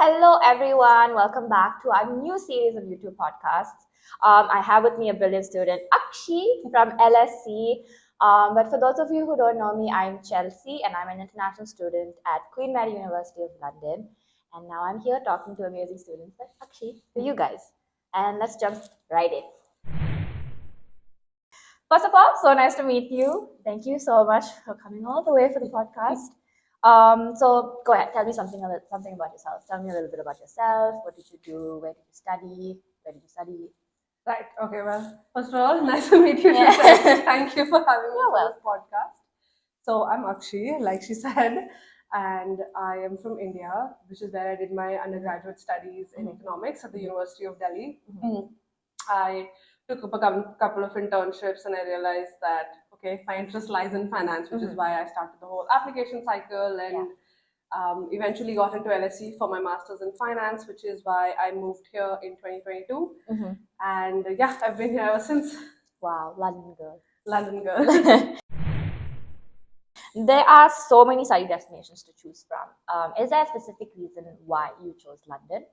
Hello, everyone. Welcome back to our new series of YouTube podcasts. I have with me a brilliant student, Akshi from LSE. But for those of you who don't know me, I'm Chelsea, and I'm an international student at Queen Mary University of London. And now I'm here talking to amazing students like Akshi, for you guys. And let's jump right in. First of all, so nice to meet you. Thank you so much for coming all the way for the podcast. So go ahead, tell me something about yourself. Tell me a little bit about yourself. What did you do? Where did you study? Where did you study? Right. Okay. Well, first of all, nice to meet you. Yeah. Thank you for having me You're on this podcast. So I'm Akshi, like she said, and I am from India, which is where I did my undergraduate studies in economics at the University of Delhi. I took up a couple of internships, and I realized that okay, my interest lies in finance, which is why I started the whole application cycle and. Eventually got into LSE for my master's in finance, which is why I moved here in 2022. And yeah, I've been here ever since. Wow, London girl. London girl. There are so many study destinations to choose from. Is there a specific reason why you chose London?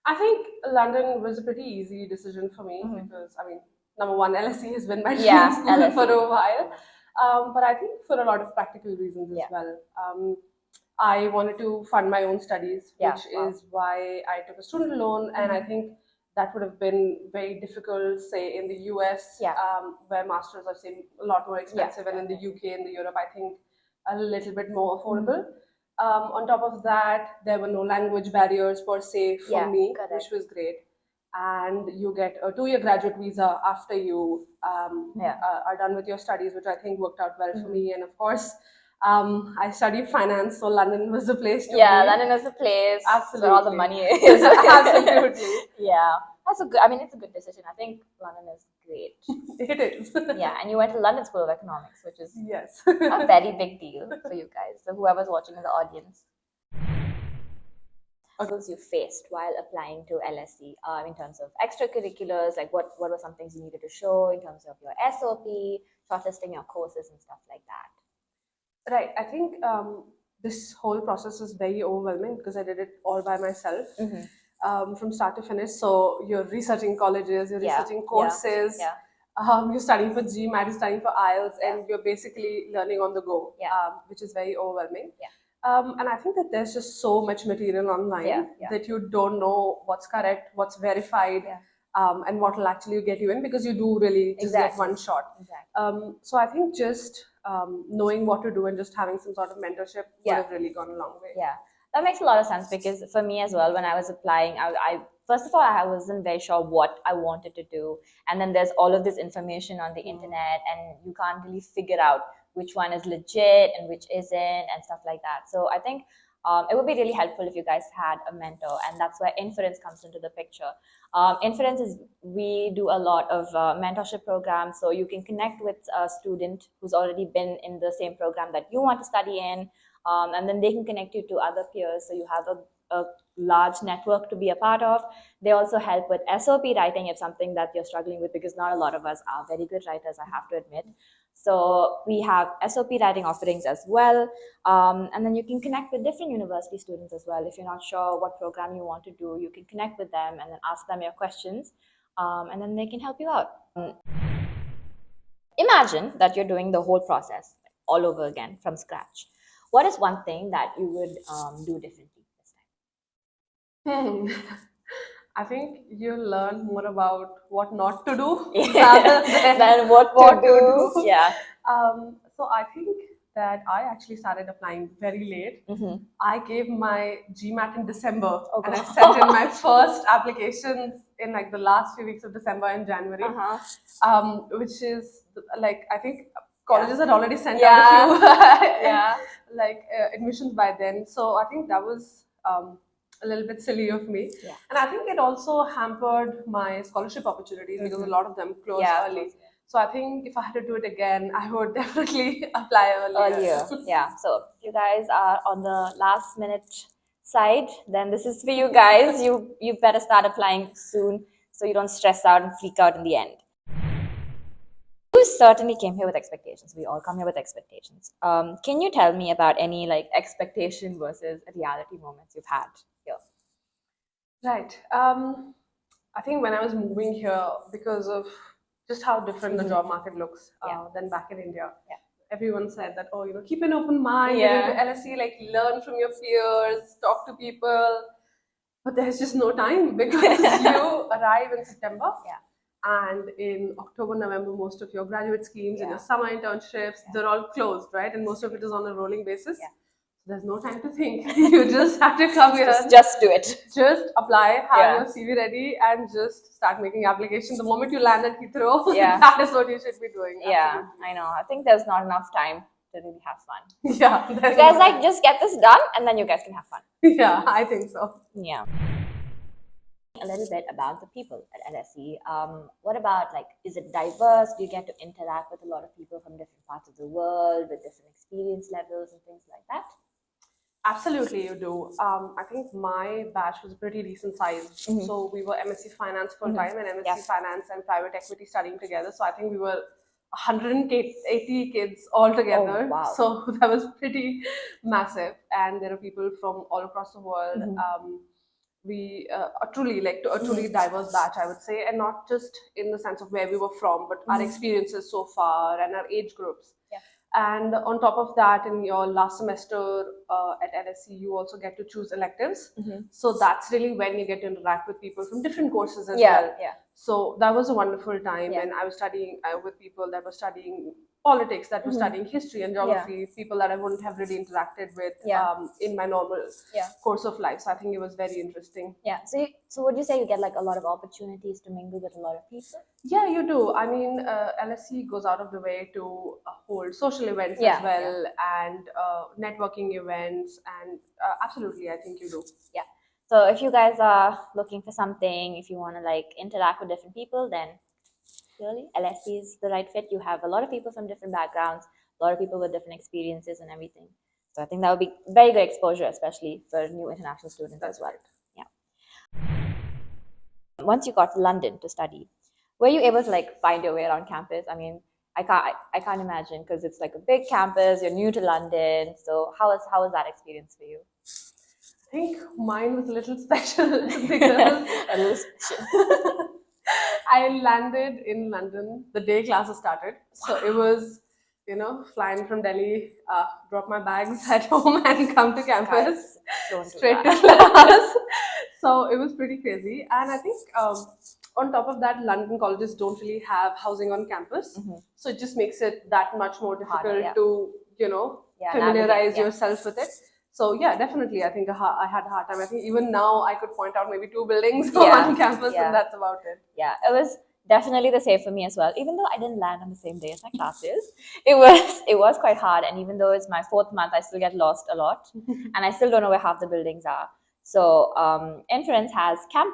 I think London was a pretty easy decision for me because, I mean, number one, LSE has been my dream school for a while. But I think for a lot of practical reasons as well. I wanted to fund my own studies, which is why I took a student loan, and I think that would have been very difficult, say, in the US, where masters are say a lot more expensive, and in the UK and the Europe, I think a little bit more affordable. On top of that, there were no language barriers per se for me, which was great. And you get a 2-year graduate visa after you are done with your studies, which I think worked out well for me. And of course, I studied finance, so London was the place to be. Yeah, London is the place Absolutely. where all the money is. Absolutely. Yeah, that's a good. I mean, it's a good decision. I think London is great. It is. Yeah, and you went to London School of Economics, which is yes, a very big deal for you guys. So whoever's watching in the audience, what you faced while applying to LSE in terms of extracurriculars, like what were some things you needed to show in terms of your SOP, shortlisting your courses and stuff like that? Right. I think this whole process was very overwhelming because I did it all by myself from start to finish. So you're researching colleges, you're researching courses, you're studying for GMAT, you're studying for IELTS, and you're basically learning on the go, which is very overwhelming. And I think that there's just so much material online that you don't know what's correct, what's verified, and what will actually get you in, because you do really just get one shot. So I think just knowing what to do and just having some sort of mentorship would have really gone a long way. Yeah, that makes a lot of sense, because for me as well, when I was applying, I first of all, I wasn't very sure what I wanted to do, and then there's all of this information on the internet, and you can't really figure out which one is legit and which isn't and stuff like that. So I think it would be really helpful if you guys had a mentor, and that's where Inference comes into the picture. Inference is, we do a lot of mentorship programs, so you can connect with a student who's already been in the same program that you want to study in, and then they can connect you to other peers, so you have a large network to be a part of. They also help with SOP writing if something that you're struggling with, because not a lot of us are very good writers, I have to admit. So we have SOP writing offerings as well. And then you can connect with different university students as well. If you're not sure what program you want to do, you can connect with them and then ask them your questions, and then they can help you out. Imagine that you're doing the whole process all over again from scratch. What is one thing that you would do differently this time? I think you learn more about what not to do than what to do. Yeah. So I think that I actually started applying very late. I gave my GMAT in December, and I sent in my first applications in like the last few weeks of December and January, which is like, I think colleges had already sent out a few admissions by then. So I think that was a little bit silly of me. And I think it also hampered my scholarship opportunities because a lot of them closed early. So I think if I had to do it again, I would definitely apply earlier. Yeah. So if you guys are on the last minute side, then this is for you guys. You better start applying soon so you don't stress out and freak out in the end. you certainly came here with expectations. We all come here with expectations. Can you tell me about any like expectation versus reality moments you've had here? Right. I think when I was moving here, because of just how different the job market looks than back in India, everyone said that, oh, keep an open mind, get into LSE, like learn from your peers, talk to people. But there's just no time because you arrive in September. And in October, November, most of your graduate schemes and your summer internships, they're all closed, right? And most of it is on a rolling basis. There's no time to think. You just have to come here. Just do it. Just apply, have your CV ready, and just start making applications. The moment you land at Heathrow, that is what you should be doing. Yeah, I know. I think there's not enough time to really have fun. Yeah. You guys like just get this done and then you guys can have fun. Yeah, I think so. Yeah. A little bit about the people at LSE. What about like, is it diverse? Do you get to interact with a lot of people from different parts of the world with different experience levels and things like that? Absolutely, you do. I think my batch was a pretty decent size. So we were MSc Finance full time and MSc Finance and private equity studying together. So I think we were 180 kids all together. Oh, wow. So that was pretty massive. And there are people from all across the world. We are truly like a truly diverse batch, I would say, and not just in the sense of where we were from, but our experiences so far and our age groups. And on top of that, in your last semester at LSE, you also get to choose electives. So that's really when you get to interact with people from different courses as well. So that was a wonderful time. And I was studying with people that were studying politics, that were studying history and geography, people that I wouldn't have really interacted with in my normal course of life. So I think it was very interesting. Yeah. So would you say you get like a lot of opportunities to mingle with a lot of people? Yeah, you do. I mean, LSE goes out of the way to hold social events as well and networking events. And absolutely, I think you do. Yeah. So if you guys are looking for something, if you want to like interact with different people, then clearly LSE is the right fit. You have a lot of people from different backgrounds, a lot of people with different experiences and everything. So I think that would be very good exposure, especially for new international students as well. Yeah. Once you got to London to study, were you able to like find your way around campus? I mean, I can't imagine because it's like a big campus. You're new to London, so how was that experience for you? I think mine was a little special because a little special. I landed in London the day classes started. So it was, flying from Delhi, drop my bags at home and come to campus, straight to class. So it was pretty crazy. And I think on top of that, London colleges don't really have housing on campus. So it just makes it that much more difficult to, familiarize yourself with it. So yeah, definitely. I think I had a hard time. I think even now I could point out maybe 2 buildings on campus and that's about it. Yeah, it was definitely the same for me as well. Even though I didn't land on the same day as my classes, it was quite hard. And even though it's my 4th month, I still get lost a lot. And I still don't know where half the buildings are. So Inference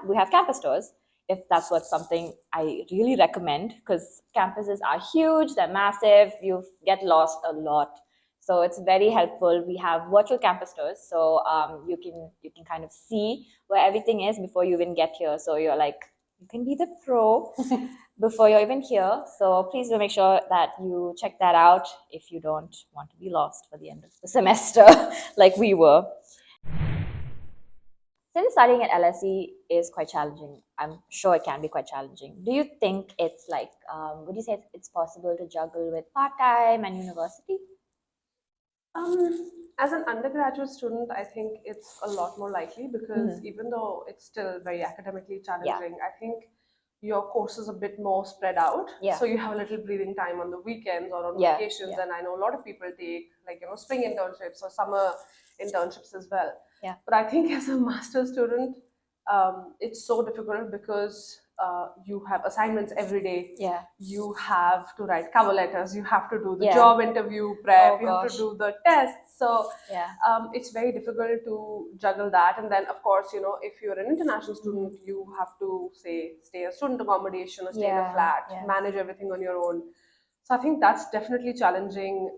we have campus tours. If that's what something I really recommend, because campuses are huge, they're massive, you get lost a lot. So it's very helpful. We have virtual campus tours, so you can kind of see where everything is before you even get here. So you're like, you can be the pro before you're even here. So please do make sure that you check that out if you don't want to be lost for the end of the semester like we were. Since studying at LSE is quite challenging, I'm sure it can be quite challenging. Do you think it's like, would you say it's possible to juggle with part-time and university? As an undergraduate student, I think it's a lot more likely because even though it's still very academically challenging, I think your course is a bit more spread out. So you have a little breathing time on the weekends or on vacations. And I know a lot of people take like, spring internships or summer internships as well. But I think as a master's student, it's so difficult because you have assignments every day. You have to write cover letters. You have to do the job interview prep. You have to do the tests. So it's very difficult to juggle that. And then, of course, if you're an international student, you have to stay a student accommodation or stay in a flat, manage everything on your own. So I think that's definitely challenging.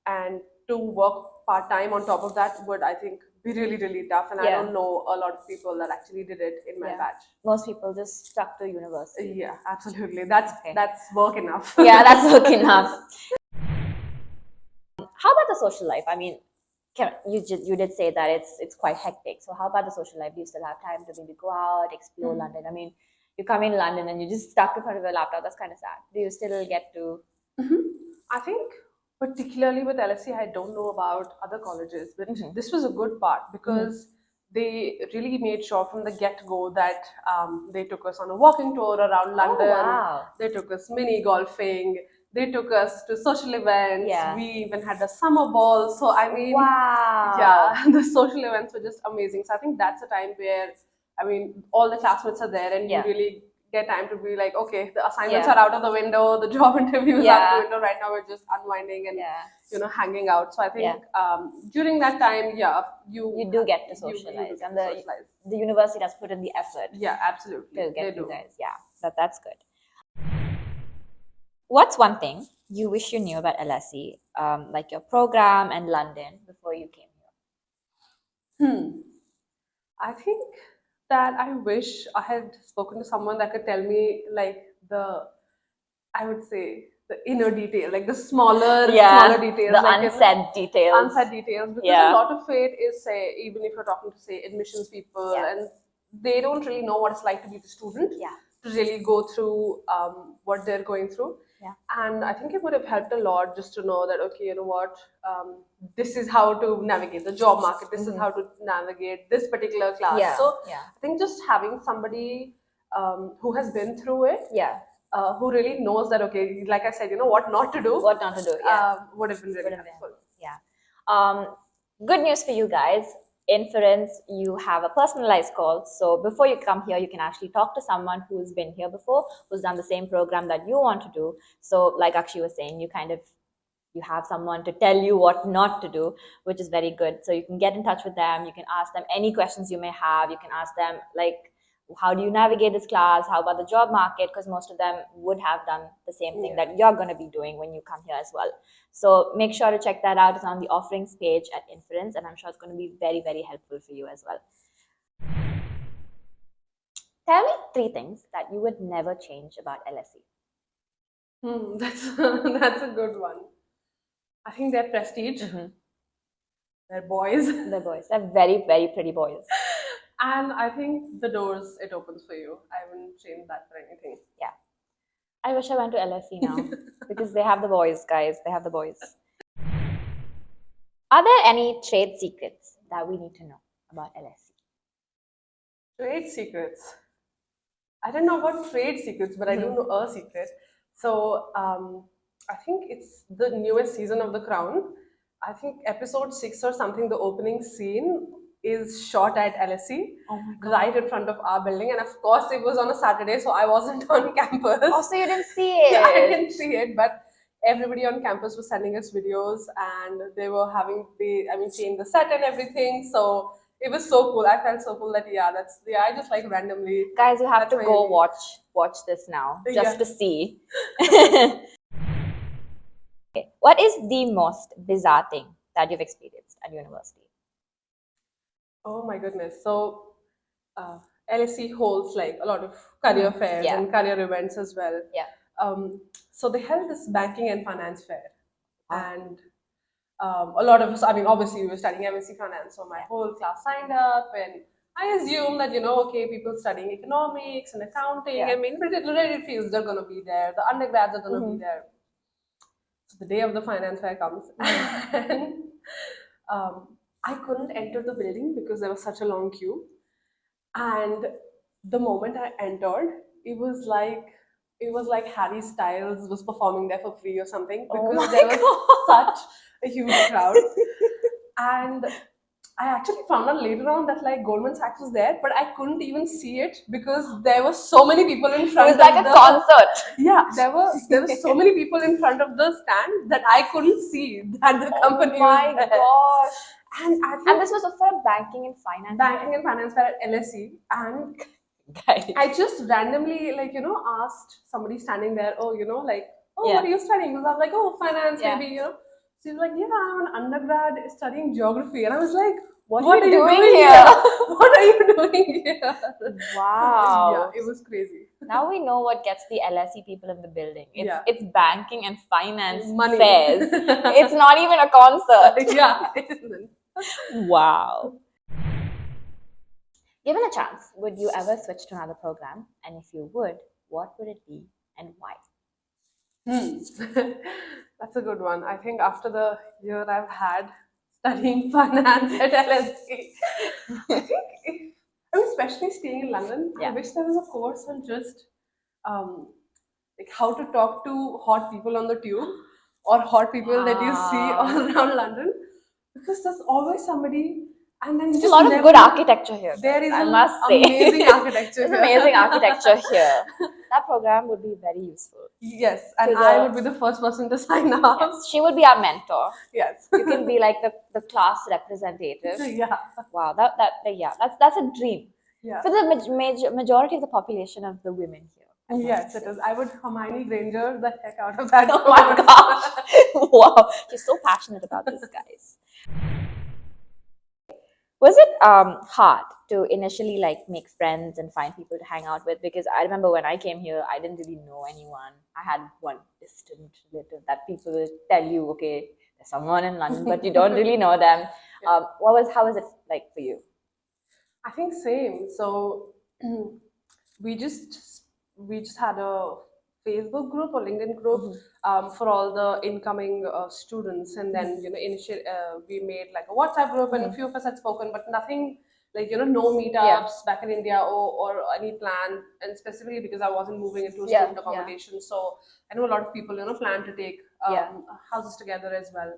And to work part-time on top of that would, I think, be really, really tough. And I don't know a lot of people that actually did it in my batch. Most people just stuck to university. Yeah, absolutely. That's work enough. Yeah, that's work enough. How about the social life? I mean, you did say that it's quite hectic. So how about the social life? Do you still have time to maybe go out, explore London? I mean, you come in London and you just stuck in front of your laptop. That's kind of sad. Do you still get to? I think particularly with LSE, I don't know about other colleges, but this was a good part because they really made sure from the get-go that they took us on a walking tour around London. Wow. They took us mini golfing. They took us to social events. Yeah. We even had a summer ball. So I mean, wow. yeah, the social events were just amazing. So I think that's a time where, I mean, all the classmates are there and you really get time to be like, okay, the assignments are out of the window, the job interview is out of the window. Right now we're just unwinding and you know, hanging out. So I think during that time, you do get to socialize, and the university does put in the effort. Yeah, absolutely. To get you guys. Yeah, that's good. What's one thing you wish you knew about LSE, like your program and London, before you came here? I think that I wish I had spoken to someone that could tell me like I would say the inner detail, like the smaller details, the like, unsaid details. Unsaid details, because a lot of it is, say, even if you're talking to, say, admissions people, and they don't really know what it's like to be the student, to really go through what they're going through. And I think it would have helped a lot just to know that, okay, you know what, this is how to navigate the job market, this is how to navigate this particular class. So I think just having somebody who has been through it, who really knows that, okay, like I said, you know what not to do, would have been really helpful. Good news for you guys. Inference, you have a personalized call. So before you come here, you can actually talk to someone who's been here before, who's done the same program that you want to do. So like Akshay was saying, you have someone to tell you what not to do, which is very good. So you can get in touch with them. You can ask them any questions you may have. You can ask them like, how do you navigate this class? How about the job market? Because most of them would have done the same thing that you're going to be doing when you come here as well. So make sure to check that out. It's on the offerings page at Inference, and I'm sure it's going to be very, very helpful for you as well. Tell me 3 things that you would never change about LSE. That's a good one. I think they're prestige. They're boys. They're boys. They're very, very pretty boys. And I think the doors it opens for you. I wouldn't change that for anything. Yeah. I wish I went to LSE now because they have the boys, guys. They have the boys. Are there any trade secrets that we need to know about LSE? Trade secrets. I don't know about trade secrets, but I do know a secret. So I think it's the newest season of The Crown. I think episode 6 or something, the opening scene is shot at LSE, right in front of our building. And of course, it was on a Saturday, so I wasn't on campus. Oh, so you didn't see it? I didn't see it, but everybody on campus was sending us videos, and they were changed the set and everything. So it was so cool. I felt so cool that I just like randomly. Guys, you have to go watch this now just to see. Okay. What is the most bizarre thing that you've experienced at university? Oh my goodness. So LSE holds like a lot of career fairs and career events as well. So they held this banking and finance fair. And a lot of us, I mean, obviously we were studying MSc Finance, so my whole class signed up, and I assumed that, people studying economics and accounting, I mean, related fields, they're going to be there. The undergrads are going to be there. So the day of the finance fair comes, and I couldn't enter the building because there was such a long queue. And the moment I entered, it was like Harry Styles was performing there for free or something, because there was such a huge crowd. And I actually found out later on that like Goldman Sachs was there, but I couldn't even see it because there were so many people in front. It was like a concert. Yeah, there were so many people in front of the stand that I couldn't see that the company was there. Oh my gosh. And this was for a banking and finance fair at LSE, and guys, I just randomly asked somebody standing there, what are you studying? Because I was like, finance, maybe, So he's like, I'm an undergrad studying geography. And I was like, what are you doing here? What are you doing here? Wow. Yeah, it was crazy. Now we know what gets the LSE people in the building. It's banking and finance Money. fairs. It's not even a concert. Yeah, it isn't. Wow. Given a chance, would you ever switch to another program? And if you would, what would it be and why? That's a good one. I think after the year I've had studying finance at LSE, I think especially staying in London, I wish there was a course on just like how to talk to hot people on the tube or hot people that you see all around London, because there's always somebody. And then there's a lot of good architecture here. There is I must say. Amazing architecture There's amazing architecture here. That program would be very useful. Yes, and I would be the first person to sign up. Yes, she would be our mentor. Yes. You can be like the class representative. Yeah. Wow, that's a dream. Yeah. For the majority of the population of the women here. Yes, it is. I would Hermione Granger the heck out of that. Oh my gosh. Wow. She's so passionate about this, guys. Was it hard to initially like make friends and find people to hang out with? Because I remember when I came here, I didn't really know anyone. I had one distant relative that people will tell you, okay, there's someone in London, but you don't really know them. How was it like for you? I think same. So we just had a Facebook group or LinkedIn group for all the incoming students, and then we made like a WhatsApp group, and a few of us had spoken, but nothing like no meetups back in India or any plan, and specifically because I wasn't moving into a student accommodation, so I know a lot of people plan to take houses together as well.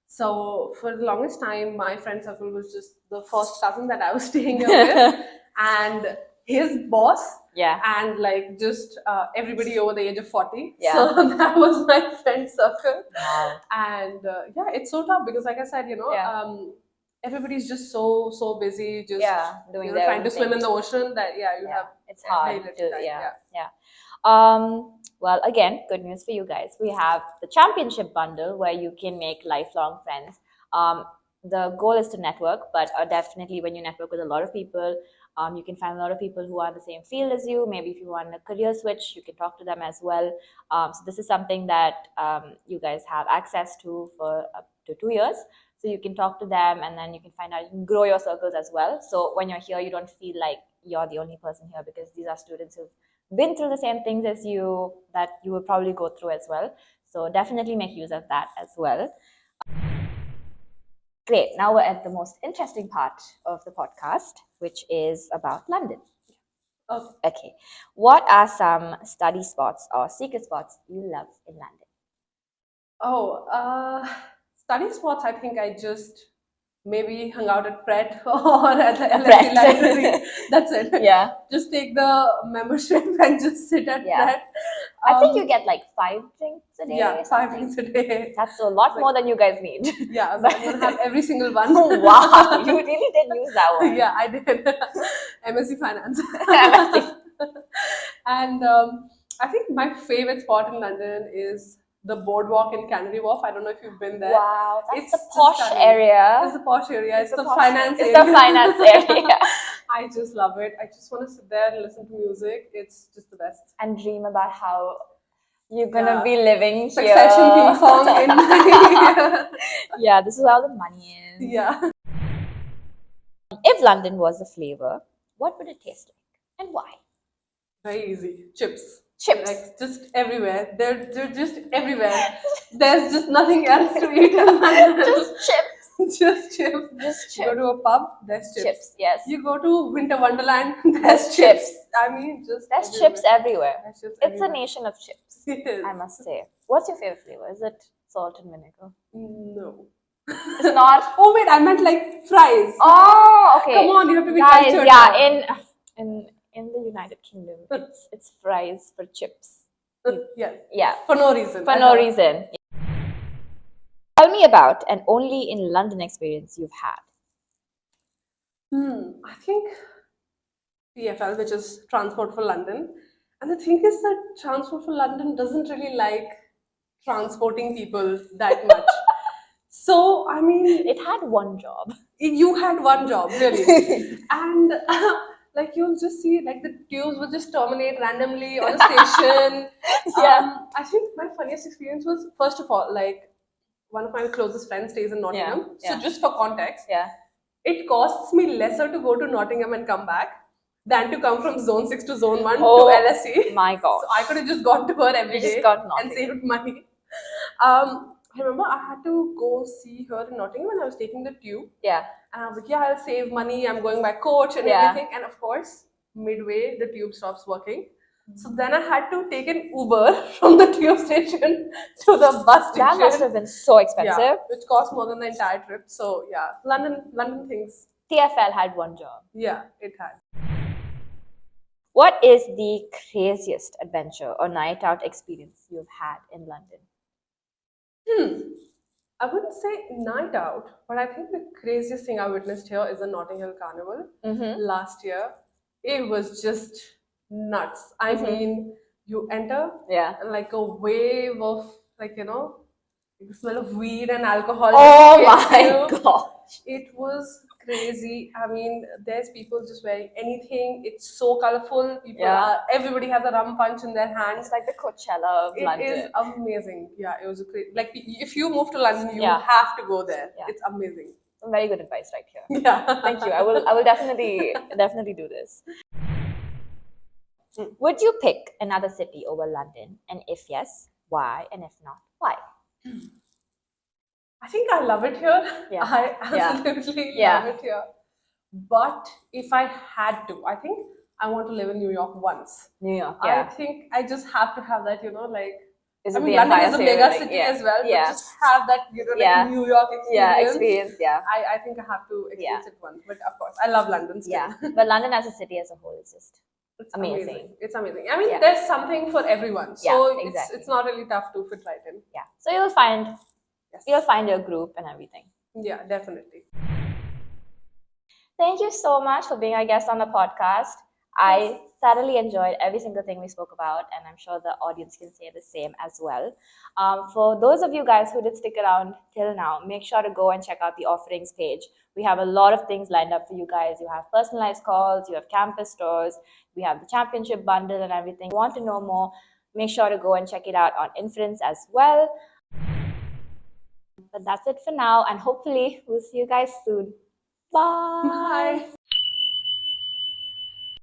So for the longest time, my friend circle was just the first cousin that I was staying here with, and his boss, and like just everybody over the age of 40. So that was my friend circle. Wow. And it's so tough because, like I said, everybody's just so busy, just doing trying to swim in the ocean that you have. It's hard to well, again, good news for you guys. We have the championship bundle where you can make lifelong friends. The goal is to network, but definitely when you network with a lot of people, you can find a lot of people who are in the same field as you. Maybe if you want a career switch, you can talk to them as well. So this is something that you guys have access to for up to 2 years. So you can talk to them, and then you can find out, you can grow your circles as well. So when you're here, you don't feel like you're the only person here, because these are students who've been through the same things as you, that you will probably go through as well. So definitely make use of that as well. Great. Now we're at the most interesting part of the podcast, which is about London. Okay. What are some study spots or secret spots you love in London? Study spots, I think I just maybe hung out at Pret or at the LSE library. That's it. Yeah. Just take the membership and just sit at Pret. I think you get like 5 drinks a day. Yeah, 5 drinks a day. That's a lot more than you guys need. Yeah, so I'm going to have every single one. Wow, you really did use that one. Yeah, I did. MSc Finance. And I think my favorite spot in London is the boardwalk in Canary Wharf. I don't know if you've been there. Wow, that's the posh area. It's the posh area. It's the finance area. It's the finance area. I just love it. I just want to sit there and listen to music. It's just the best. And dream about how you're gonna be living here. Succession theme song in my Yeah, this is where all the money is. Yeah. If London was a flavor, what would it taste like and why? Very easy. Chips. Chips. Like just everywhere. They're just everywhere. There's just nothing else to eat in London. Just chips. Just chips. Just chips. You go to a pub, there's chips. Chips, yes. You go to Winter Wonderland, there's chips. I mean, just there's chips everywhere. There's chips it's everywhere. A nation of chips. It is. I must say. What's your favorite flavor? Is it salt and vinegar? No. It's not. Oh wait, I meant like fries. Oh, okay. Come on, you have to be guys. cultured. Yeah, in the United Kingdom, it's fries for chips. Yeah. For no reason. For no reason. Tell me about an only in London experience you've had. I think TfL, which is Transport for London. And the thing is that Transport for London doesn't really like transporting people that much. So, I mean... It had one job. You had one job, really. And like you'll just see like the tubes will just terminate randomly on a station. Yeah. I think my funniest experience was, first of all, like one of my closest friends stays in Nottingham. Yeah. So just for context, Yeah. it costs me lesser to go to Nottingham and come back than to come from zone 6 to zone 1 Oh, to LSE. my gosh. So I could have just gone to her every You just day got and Nottingham. saved money. I remember I had to go see her in Nottingham when I was taking the tube. Yeah. And I was like, yeah, I'll save money. I'm going by coach and Yeah. everything. And of course, midway, the tube stops working. So then I had to take an Uber from the tube station to the bus station. That must have been so expensive. Yeah, which cost more than the entire trip. So yeah, London things. TFL had one job. Yeah, it had. What is the craziest adventure or night out experience you've had in London? I wouldn't say night out, but I think the craziest thing I witnessed here is the Notting Hill Carnival last year. It was just nuts. I mean, you enter Yeah. and like a wave of like the smell of weed and alcohol. Oh just hits my you. gosh. It was crazy. I mean, there's people just wearing anything. It's so colorful. Everybody has a rum punch in their hands. It's like the Coachella of London. It is amazing. Yeah, it was a great. Like, if you move to London, you Yeah. have to go there. Yeah. It's amazing. Some very good advice right here. Yeah. Thank you. I will definitely do this. Would you pick another city over London? And if yes, why? And if not, why? I think I love it here. Yeah. I absolutely Yeah. love it here. But if I had to, I think I want to live in New York once. New York. I Yeah. think I just have to have that, like. Is I it mean, the London Empire is a State mega Building? city Yeah. as well, Yeah. but just have that, Yeah. New York experience. Yeah, experience. Yeah. I think I have to experience it once. But of course, I love London still. Yeah. But London as a city as a whole is just It's amazing. It's amazing. I mean, Yeah. there's something for everyone. So Yeah, exactly. it's not really tough to fit right in. Yeah. So you'll find your group and everything. Yeah, definitely. Thank you so much for being our guest on the podcast. I thoroughly enjoyed every single thing we spoke about, and I'm sure the audience can say the same as well. For those of you guys who did stick around till now, make sure to go and check out the offerings page. We have a lot of things lined up for you guys. You have personalized calls, you have campus stores, we have the championship bundle and everything. If you want to know more, make sure to go and check it out on Inference as well. But that's it for now, and hopefully we'll see you guys soon. Bye. Bye.